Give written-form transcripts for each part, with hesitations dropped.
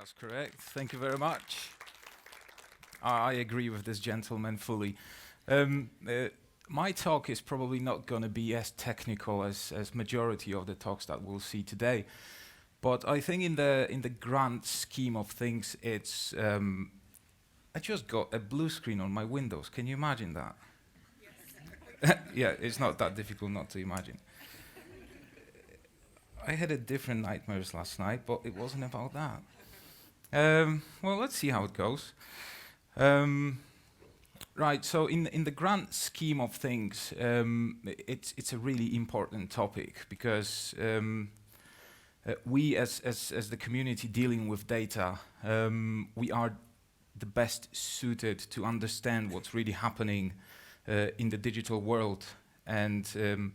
That's correct. Thank you very much. I agree with this gentleman fully. Um, uh, my talk is probably not going to be as technical as majority of the talks that we'll see today, but I think in the grand scheme of things, it's I just got a blue screen on my Windows. Can you imagine that? Yeah, it's not that difficult not to imagine. I had a different nightmares last night, but it wasn't about that. Well, let's see how it goes. Um, right. So, in the grand scheme of things, it's a really important topic because we, as the community dealing with data, we are the best suited to understand what's really happening in the digital world, and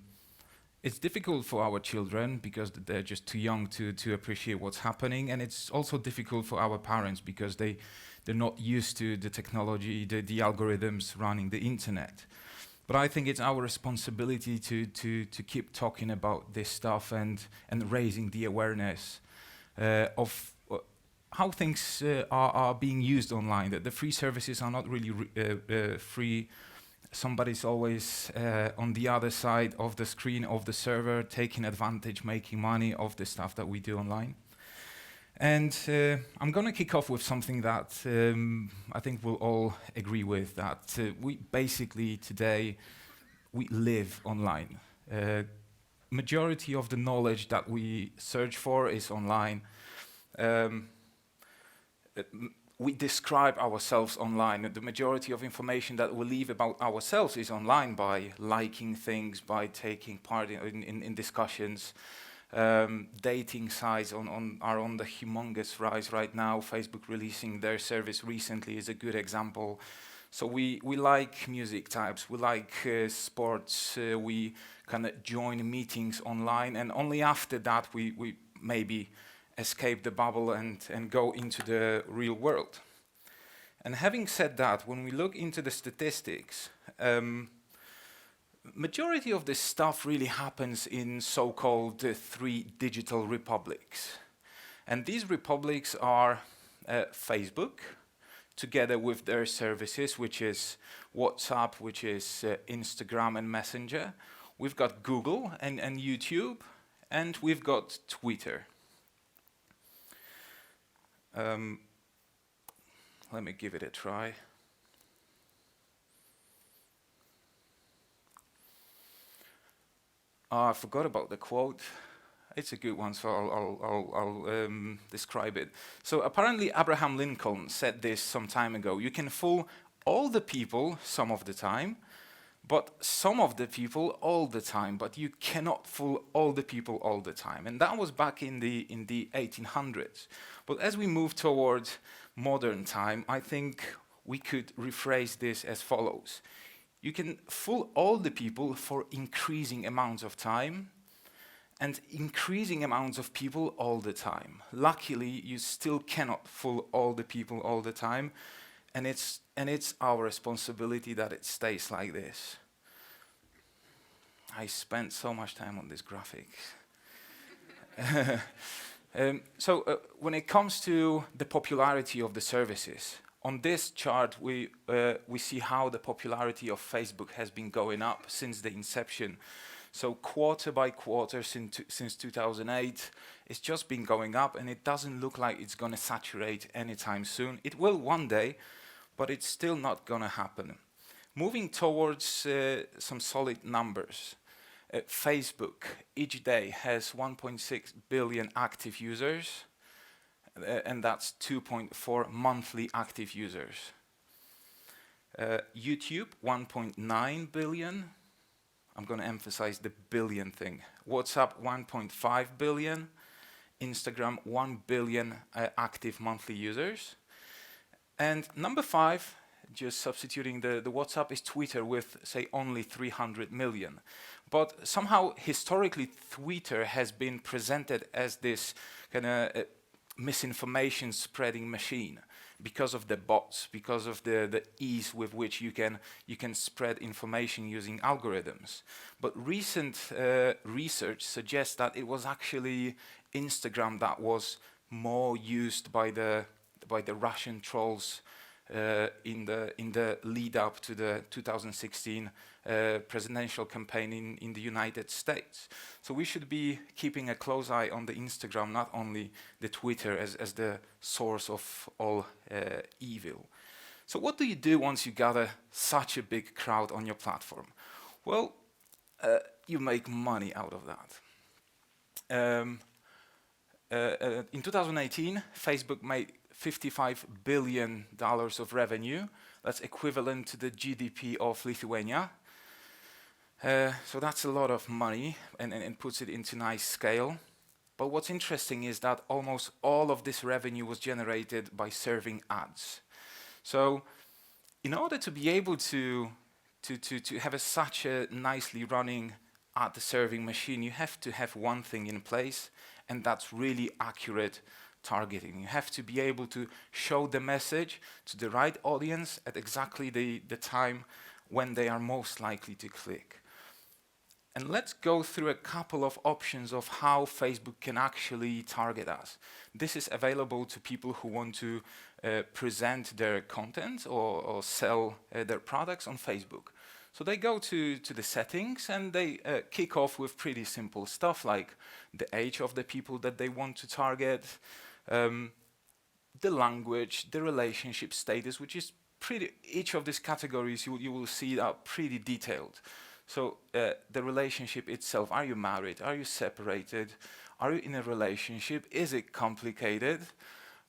it's difficult for our children because they're just too young to appreciate what's happening, and it's also difficult for our parents because they're not used to the technology, the algorithms running the internet. But I think it's our responsibility to keep talking about this stuff and raising the awareness of how things are being used online, that the free services are not really free. Somebody's always on the other side of the screen of the server, taking advantage, making money of the stuff that we do online. And I'm going to kick off with something that I think we'll all agree with, that we basically today, we live online. Majority of the knowledge that we search for is online. Um, we describe ourselves online. The majority of information that we leave about ourselves is online by liking things, by taking part in discussions. Dating sites are on the humongous rise right now. Facebook releasing their service recently is a good example. So we like music types, we like sports, we kind of join meetings online, and only after that we maybe escape the bubble and go into the real world. And having said that, when we look into the statistics, majority of this stuff really happens in so-called three digital republics. And these republics are Facebook, together with their services, which is WhatsApp, which is Instagram and Messenger. We've got Google and YouTube, and we've got Twitter. Let me give it a try. I forgot about the quote. It's a good one, so I'll describe it. So apparently Abraham Lincoln said this some time ago. You can fool all the people some of the time, but some of the people all the time, but you cannot fool all the people all the time. And that was back in the 1800s. But as we move towards modern time, I think we could rephrase this as follows. You can fool all the people for increasing amounts of time and increasing amounts of people all the time. Luckily, you still cannot fool all the people all the time, and it's our responsibility that it stays like this. I spent so much time on this graphic. So when it comes to the popularity of the services, on this chart we see how the popularity of Facebook has been going up since the inception. So quarter by quarter since 2008, it's just been going up, and it doesn't look like it's going to saturate anytime soon. It will one day, but it's still not going to happen. Moving towards some solid numbers. Facebook each day has 1.6 billion active users, and that's 2.4 monthly active users. YouTube, 1.9 billion. I'm going to emphasize the billion thing. WhatsApp, 1.5 billion. Instagram, 1 billion active monthly users. And number 5, just substituting the WhatsApp, is Twitter with, say, only 300 million. But somehow, historically, Twitter has been presented as this kind of misinformation spreading machine because of the bots, because of the ease with which you can spread information using algorithms. But recent research suggests that it was actually Instagram that was more used by the Russian trolls in the lead up to the 2016 presidential campaign in the United States. So we should be keeping a close eye on the Instagram, not only the Twitter as the source of all evil. So what do you do once you gather such a big crowd on your platform? Well, you make money out of that. In 2018, Facebook made $55 billion of revenue. That's equivalent to the GDP of Lithuania. So that's a lot of money and puts it into nice scale. But what's interesting is that almost all of this revenue was generated by serving ads. So in order to be able to have such a nicely running ad serving machine, you have to have one thing in place, and that's really accurate targeting. You have to be able to show the message to the right audience at exactly the time when they are most likely to click. And let's go through a couple of options of how Facebook can actually target us. This is available to people who want to present their content or sell their products on Facebook. So they go to the settings and they kick off with pretty simple stuff like the age of the people that they want to target, the language, the relationship status, which is each of these categories you will see are pretty detailed. So the relationship itself, are you married, are you separated, are you in a relationship, is it complicated,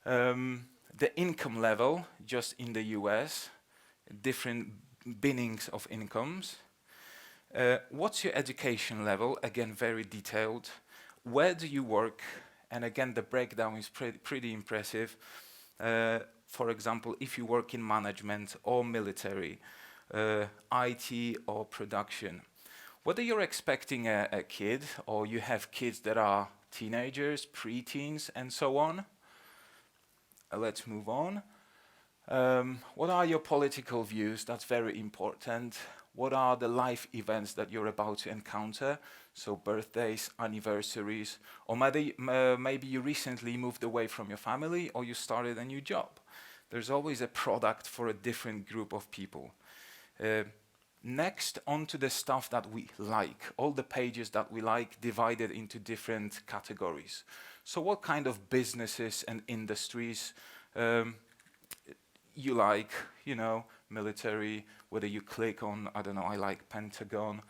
the income level just in the US, different binnings of incomes, what's your education level, again very detailed, where do you work, and again the breakdown is pretty impressive. For example, if you work in management or military, IT or production. Whether you're expecting a kid or you have kids that are teenagers, preteens, and so on. Let's move on. What are your political views? That's very important. What are the life events that you're about to encounter? So birthdays, anniversaries, or maybe you recently moved away from your family or you started a new job. There's always a product for a different group of people. Next, onto the stuff that we like, all the pages that we like divided into different categories. So what kind of businesses and industries you like, military, whether you click on, I don't know, I like Pentagon,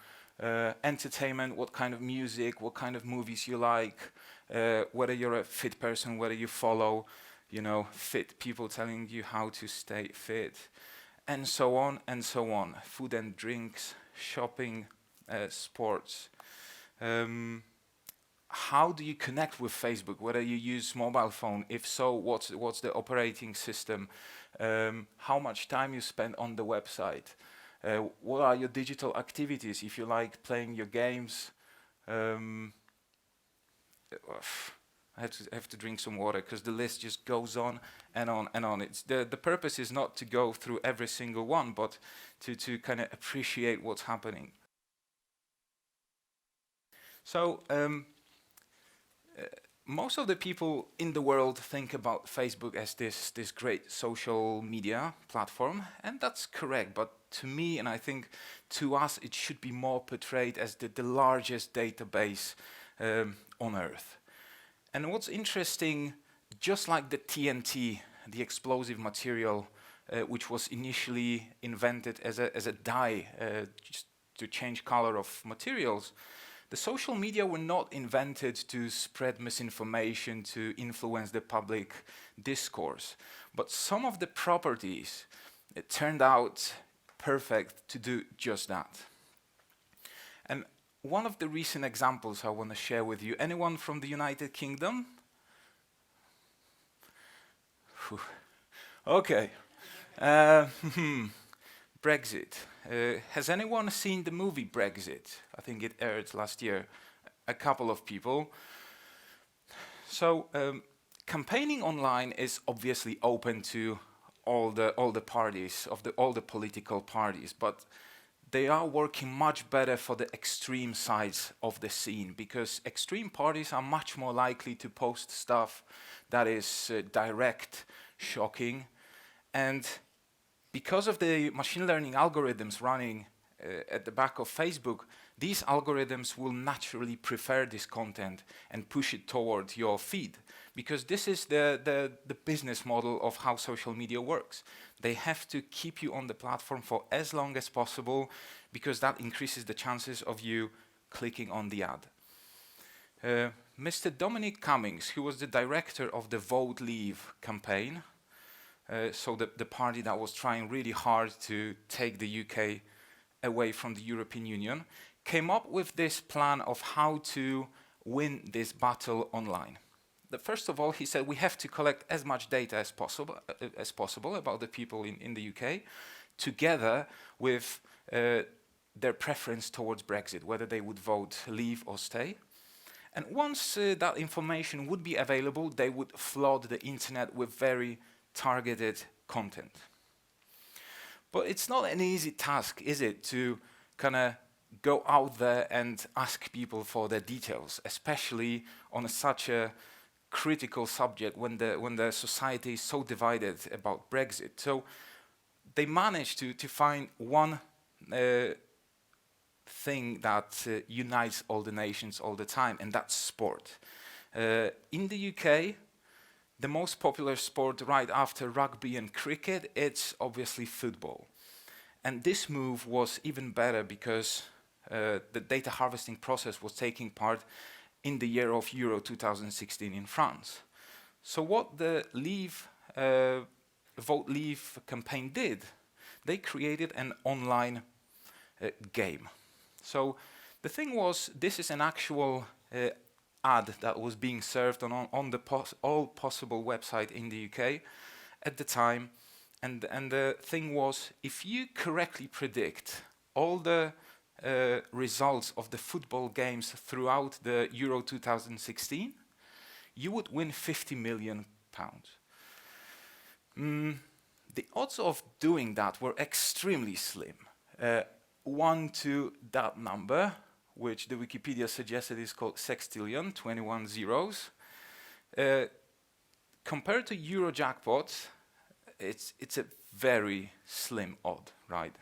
entertainment, what kind of music, what kind of movies you like, whether you're a fit person, whether you follow, fit people telling you how to stay fit, and so on and so on. Food and drinks, shopping, sports. How do you connect with Facebook? Whether you use mobile phone, if so, what's the operating system? How much time you spend on the website? What are your digital activities? If you like playing your games, I have to drink some water because the list just goes on and on and on. The purpose is not to go through every single one, but to kind of appreciate what's happening. So most of the people in the world think about Facebook as this great social media platform, and that's correct. But to me, and I think to us, it should be more portrayed as the largest database on Earth. And what's interesting, just like the TNT, the explosive material, which was initially invented as a dye just to change color of materials, the social media were not invented to spread misinformation, to influence the public discourse. But some of the properties, it turned out perfect to do just that. And one of the recent examples I want to share with you, anyone from the United Kingdom? Whew. Okay. Brexit. Has anyone seen the movie Brexit? I think it aired last year. A couple of people. So campaigning online is obviously open to all the parties, all the political parties, but they are working much better for the extreme sides of the scene, because extreme parties are much more likely to post stuff that is direct, shocking, and because of the machine learning algorithms running at the back of Facebook, these algorithms will naturally prefer this content and push it toward your feed, because this is the business model of how social media works. They have to keep you on the platform for as long as possible, because that increases the chances of you clicking on the ad. Mr. Dominic Cummings, who was the director of the Vote Leave campaign, so the party that was trying really hard to take the UK away from the European Union, came up with this plan of how to win this battle online. First of all, he said we have to collect as much data as possible about the people in the UK, together with their preference towards Brexit, whether they would vote leave or stay. And once that information would be available, they would flood the internet with very targeted content. But it's not an easy task, is it, to kind of go out there and ask people for their details, especially on such a critical subject when the society is so divided about Brexit. So they managed to find one thing that unites all the nations all the time, and that's sport. In the UK, the most popular sport right after rugby and cricket, it's obviously football. And this move was even better because the data harvesting process was taking part in the year of Euro 2016 in France. So what the Vote Leave campaign did, they created an online game. So the thing was, this is an actual ad that was being served on all possible websites in the UK at the time. And the thing was, if you correctly predict all the results of the football games throughout the Euro 2016, you would win £50 million. The odds of doing that were extremely slim. 1 to that number, which the Wikipedia suggested is called sextillion, 21 zeros. Compared to Eurojackpot, it's a very slim odd, right?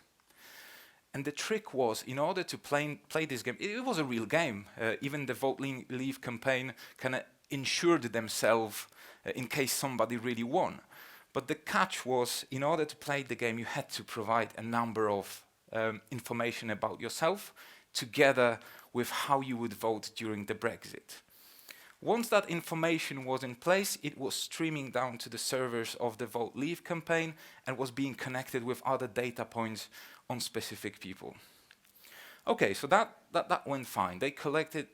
And the trick was, in order to play this game, it was a real game. Even the Vote Leave campaign kind of insured themselves in case somebody really won. But the catch was, in order to play the game, you had to provide a number of information about yourself, together with how you would vote during the Brexit. Once that information was in place, it was streaming down to the servers of the Vote Leave campaign and was being connected with other data points on specific people. Okay, so that went fine. They collected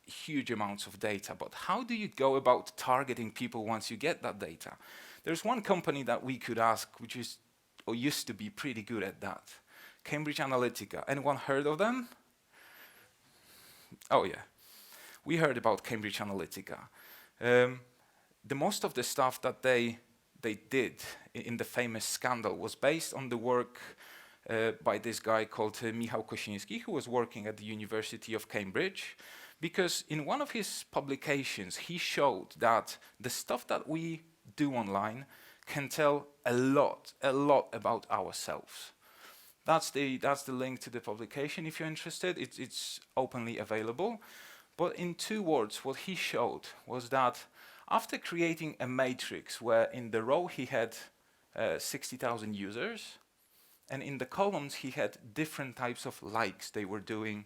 huge amounts of data, but how do you go about targeting people once you get that data? There's one company that we could ask, which is, or used to be pretty good at that. Cambridge Analytica. Anyone heard of them? Oh yeah, we heard about Cambridge Analytica. The most of the stuff that they did in the famous scandal was based on the work by this guy called Michał Kosiński, who was working at the University of Cambridge, because in one of his publications he showed that the stuff that we do online can tell a lot about ourselves. That's the link to the publication if you're interested. It's openly available. But in 2 words, what he showed was that after creating a matrix where in the row he had 60,000 users, and in the columns he had different types of likes they were doing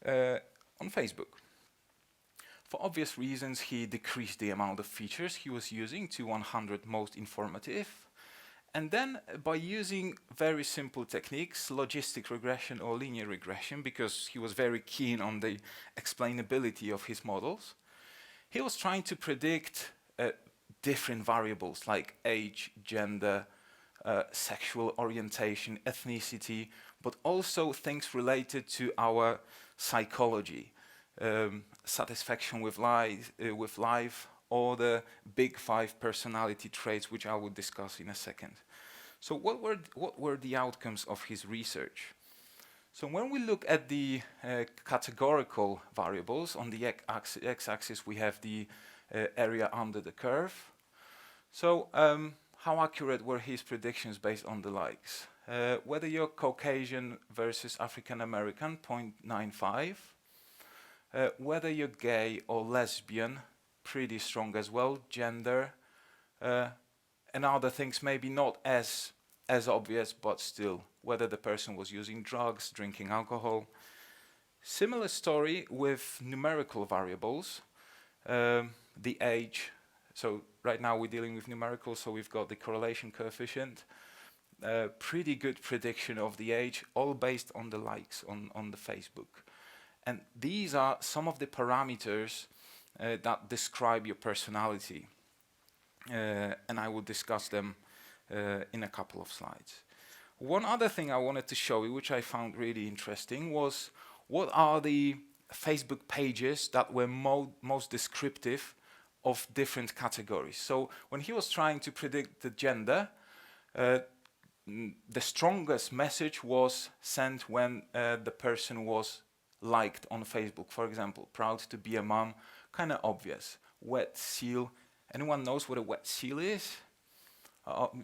on Facebook. For obvious reasons, he decreased the amount of features he was using to 100 most informative. And then by using very simple techniques, logistic regression or linear regression, because he was very keen on the explainability of his models, he was trying to predict different variables like age, gender, sexual orientation, ethnicity, but also things related to our psychology, satisfaction with life, or the big 5 personality traits, which I will discuss in a second. So what were the outcomes of his research? So when we look at the categorical variables, on the x-axis we have the area under the curve. So how accurate were his predictions based on the likes? Whether you're Caucasian versus African American, 0.95. Whether you're gay or lesbian, pretty strong as well. Gender and other things maybe not as obvious, but still, whether the person was using drugs, drinking alcohol. Similar story with numerical variables, the age. So right now we're dealing with numerical, so we've got the correlation coefficient. Pretty good prediction of the age, all based on the likes on the Facebook. And these are some of the parameters that describe your personality. And I will discuss them in a couple of slides. One other thing I wanted to show you, which I found really interesting, was what are the Facebook pages that were most descriptive of different categories. So when he was trying to predict the gender, the strongest message was sent when the person was liked on Facebook. For example, proud to be a mom, kind of obvious. Wet seal. Anyone knows what a wet seal is?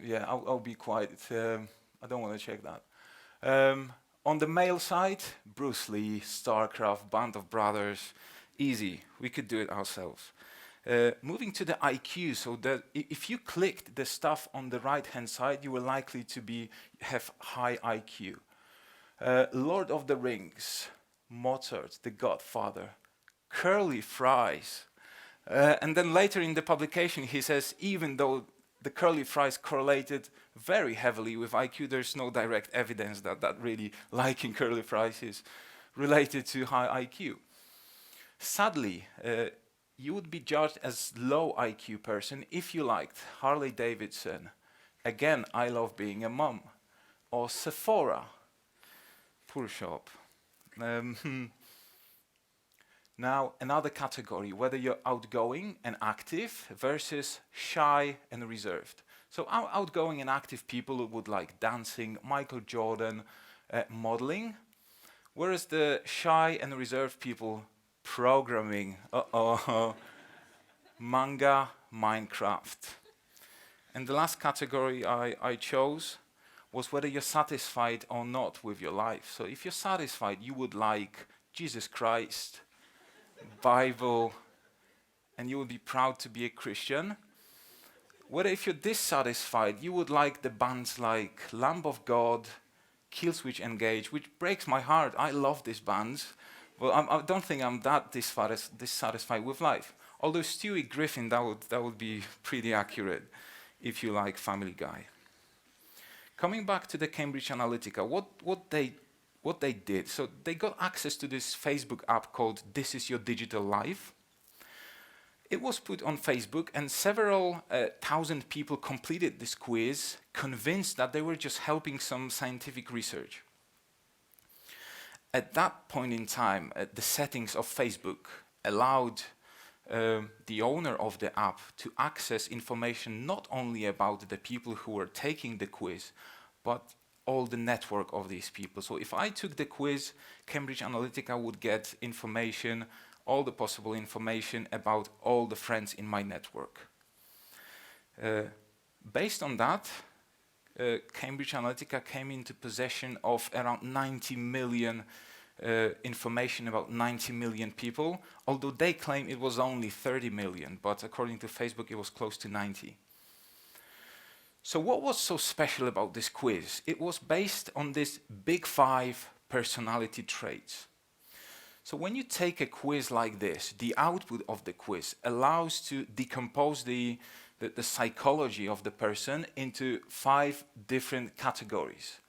Yeah, I'll be quiet. I don't want to check that. On the male side, Bruce Lee, StarCraft, Band of Brothers, easy. We could do it ourselves. Moving to the IQ, so that if you clicked the stuff on the right-hand side, you were likely to have high IQ. Lord of the Rings, Mozart, The Godfather, curly fries. And then later in the publication, he says, even though the curly fries correlated very heavily with IQ, there's no direct evidence that really liking curly fries is related to high IQ. Sadly, you would be judged as low IQ person if you liked Harley Davidson, again, I love being a mom, or Sephora, poor shop. Now, another category, whether you're outgoing and active versus shy and reserved. So outgoing and active people would like dancing, Michael Jordan, modeling, whereas the shy and reserved people, programming, manga, Minecraft. And the last category I chose was whether you're satisfied or not with your life. So if you're satisfied, you would like Jesus Christ, Bible, and you would be proud to be a Christian. Whether if you're dissatisfied, you would like the bands like Lamb of God, Killswitch Engage, which breaks my heart. I love these bands. Well, I don't think I'm that dissatisfied with life. Although Stewie Griffin, that would be pretty accurate if you like Family Guy. Coming back to the Cambridge Analytica, what they did, so they got access to this Facebook app called This Is Your Digital Life. It was put on Facebook, and several thousand people completed this quiz, convinced that they were just helping some scientific research. At that point in time, the settings of Facebook allowed the owner of the app to access information not only about the people who were taking the quiz, but all the network of these people. So if I took the quiz, Cambridge Analytica would get information, all the possible information about all the friends in my network. Based on that, Cambridge Analytica came into possession of around 90 million information about 90 million people, although they claim it was only 30 million, but according to Facebook it was close to 90. So what was so special about this quiz? It was based on these big 5 personality traits. So when you take a quiz like this, the output of the quiz allows to decompose the psychology of the person into 5 different categories.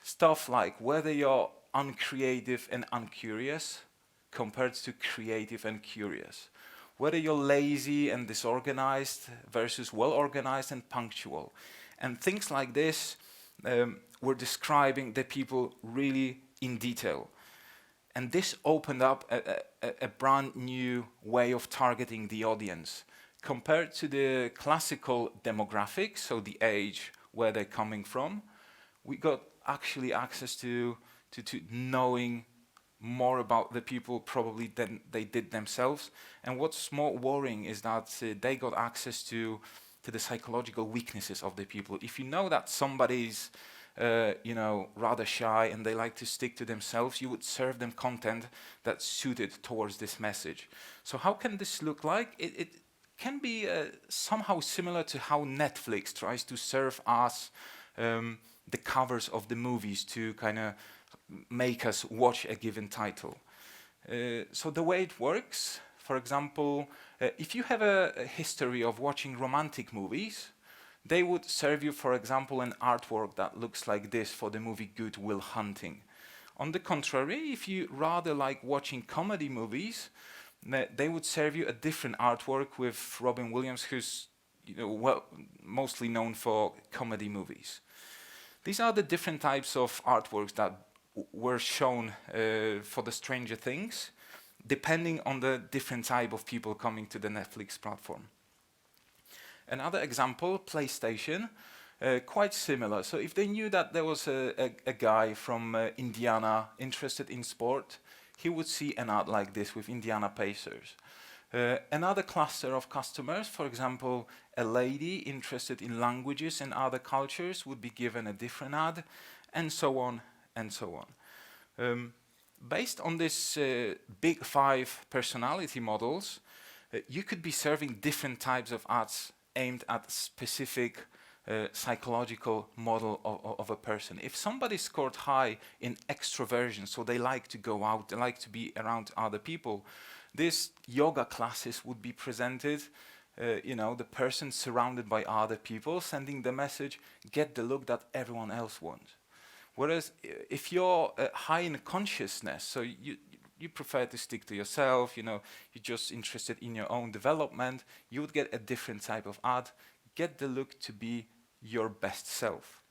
Stuff like whether you're uncreative and uncurious compared to creative and curious. Whether you're lazy and disorganized versus well-organized and punctual. And things like this were describing the people really in detail. And this opened up a brand new way of targeting the audience. Compared to the classical demographics, so the age, where they're coming from, we got actually access to to knowing more about the people probably than they did themselves. And what's more worrying is that they got access to the psychological weaknesses of the people. If you know that somebody's rather shy and they like to stick to themselves, you would serve them content that's suited towards this message. So how can this look like? It can be somehow similar to how Netflix tries to serve us the covers of the movies to kind of make us watch a given title. So the way it works, for example, if you have a history of watching romantic movies, they would serve you, for example, an artwork that looks like this for the movie Good Will Hunting. On the contrary, if you rather like watching comedy movies, they would serve you a different artwork with Robin Williams, who's mostly known for comedy movies. These are the different types of artworks that were shown for the Stranger Things, depending on the different type of people coming to the Netflix platform. Another example, PlayStation, quite similar. So if they knew that there was a guy from Indiana interested in sport, he would see an ad like this with Indiana Pacers. Another cluster of customers, for example, a lady interested in languages and other cultures would be given a different ad, and so on and so on. Based on this big 5 personality models, you could be serving different types of ads aimed at specific psychological model of a person. If somebody scored high in extroversion, so they like to go out, they like to be around other people, these yoga classes would be presented, the person surrounded by other people, sending the message, get the look that everyone else wants. Whereas if you're high in consciousness, so you prefer to stick to yourself, you're just interested in your own development, you would get a different type of ad, get the look to be your best self.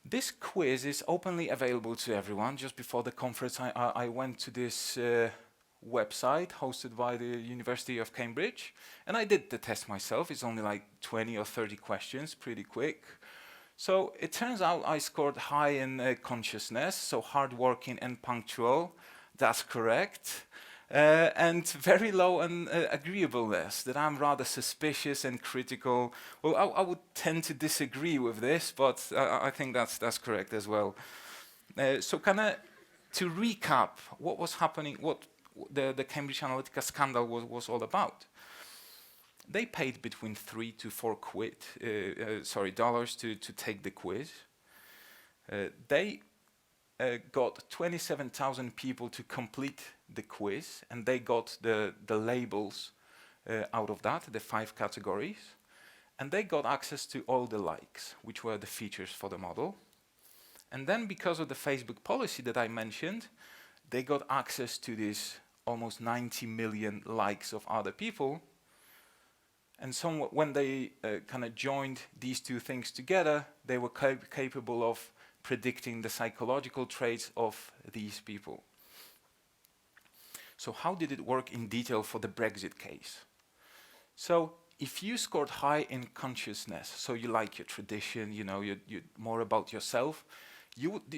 This quiz is openly available to everyone. Just before the conference, I went to this website hosted by the University of Cambridge, and I did the test myself. It's only like 20 or 30 questions, pretty quick. So it turns out I scored high in consciousness, so hardworking and punctual. That's correct. And very low in agreeableness, that I'm rather suspicious and critical. Well, I would tend to disagree with this, but I think that's correct as well. So kind of to recap what was happening, what the Cambridge Analytica scandal was all about. They paid between $3 to $4 dollars to take the quiz. They got 27,000 people to complete the quiz, and they got the labels out of that, the 5 categories, and they got access to all the likes, which were the features for the model. And then because of the Facebook policy that I mentioned, they got access to these almost 90 million likes of other people. And so when they kind of joined these two things together, they were capable of predicting the psychological traits of these people. So how did it work in detail for the Brexit case? So if you scored high in consciousness, so you like your tradition, you're more about yourself,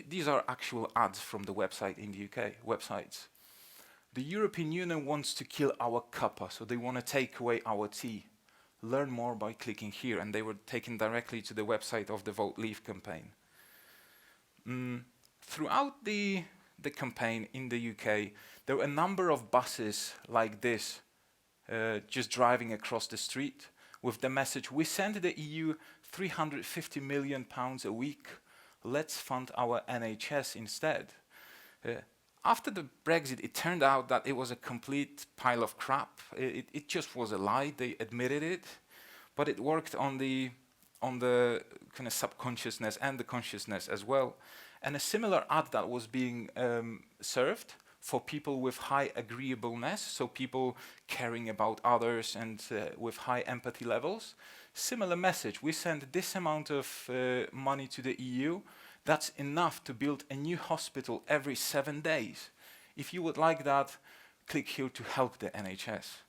these are actual ads from the website in the UK, websites. The European Union wants to kill our cuppa, so they want to take away our tea. Learn more by clicking here, and they were taken directly to the website of the Vote Leave campaign. Throughout the campaign in the UK, there were a number of buses like this, just driving across the street with the message, we send the EU £350 million a week, let's fund our NHS instead. After the Brexit, it turned out that it was a complete pile of crap. It just was a lie, they admitted it, but it worked on the kind of subconsciousness and the consciousness as well. And a similar ad that was being served for people with high agreeableness, so people caring about others and with high empathy levels. Similar message, we send this amount of money to the EU, that's enough to build a new hospital every 7 days. If you would like that, click here to help the NHS.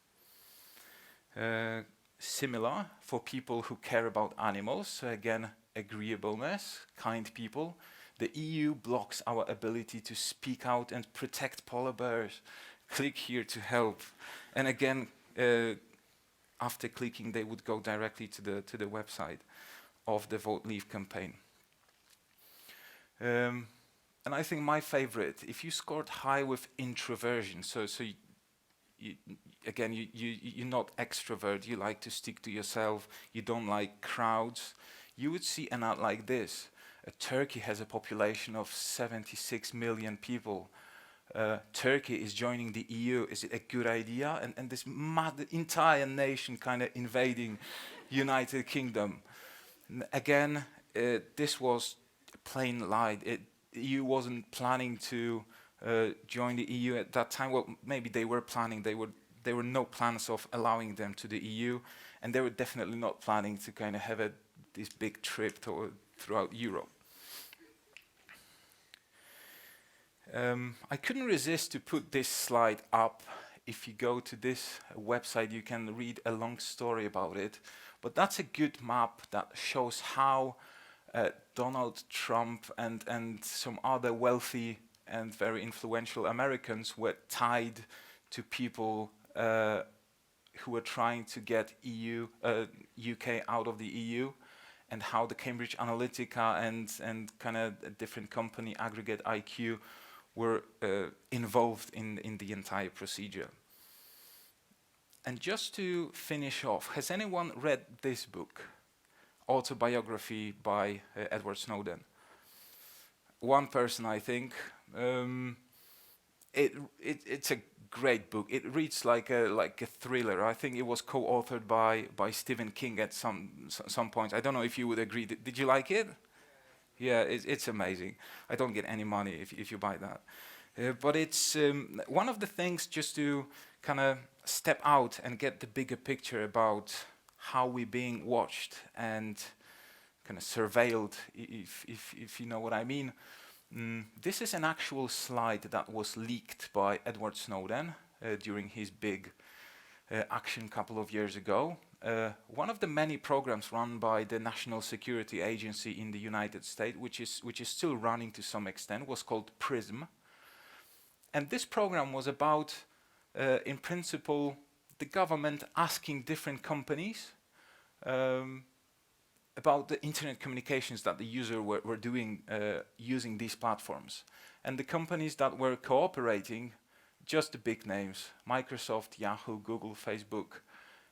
Similar for people who care about animals, so again, agreeableness, kind people. The EU blocks our ability to speak out and protect polar bears. Click here to help. And again, after clicking, they would go directly to the website of the Vote Leave campaign. And I think my favorite, if you scored high with introversion, so you're not extrovert, you like to stick to yourself, you don't like crowds, you would see an ad like this. Turkey has a population of 76 million people. Turkey is joining the EU. Is it a good idea? And this entire nation kind of invading United Kingdom. Again, this was a plain lie. The EU wasn't planning to join the EU at that time. Well, maybe they were planning. There were no plans of allowing them to the EU, and they were definitely not planning to kind of have this big trip throughout Europe. I couldn't resist to put this slide up. If you go to this website, you can read a long story about it. But that's a good map that shows how Donald Trump and some other wealthy and very influential Americans were tied to people who were trying to get UK out of the EU, and how the Cambridge Analytica and kind of a different company, Aggregate IQ, were involved in the entire procedure. And just to finish off, has anyone read this book, Autobiography by Edward Snowden? One person, I think. It's a great book. It reads like a thriller. I think it was co-authored by Stephen King at some point. I don't know if you would agree. Did you like it? Yeah, it's amazing. I don't get any money if you buy that. But it's one of the things, just to kind of step out and get the bigger picture about how we're being watched and kind of surveilled, if you know what I mean. This is an actual slide that was leaked by Edward Snowden during his big action a couple of years ago. One of the many programs run by the National Security Agency in the United States, which is still running to some extent, was called PRISM. And this program was about, in principle, the government asking different companies about the internet communications that the user were doing using these platforms. And the companies that were cooperating, just the big names: Microsoft, Yahoo, Google, Facebook,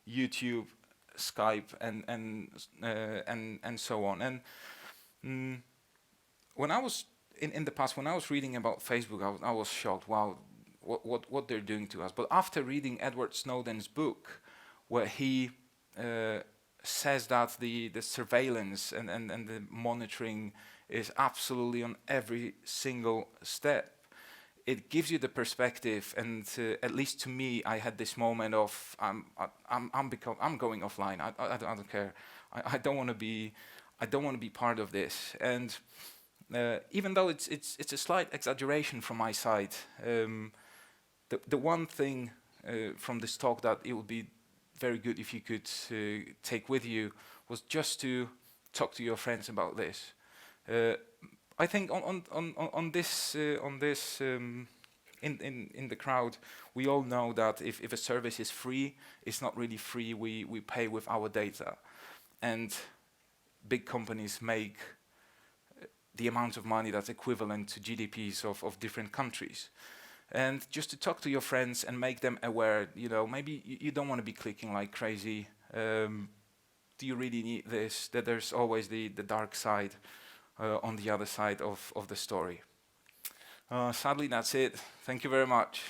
YouTube, Skype, and so on. And when I was in the past, when I was reading about Facebook, I was shocked. Wow, what they're doing to us. But after reading Edward Snowden's book, where he says that the surveillance and the monitoring is absolutely on every single step, it gives you the perspective. And at least to me, I had this moment of I'm going offline. I don't care. I don't want to be part of this. And even though it's a slight exaggeration from my side, the one thing from this talk that it would be very good if you could take with you was just to talk to your friends about this. I think on this in the crowd, we all know that if a service is free, it's not really free. We pay with our data, and big companies make the amount of money that's equivalent to GDPs of different countries. And just to talk to your friends and make them aware, maybe you don't want to be clicking like crazy. Do you really need this? That there's always the dark side on the other side of the story. Sadly, that's it. Thank you very much.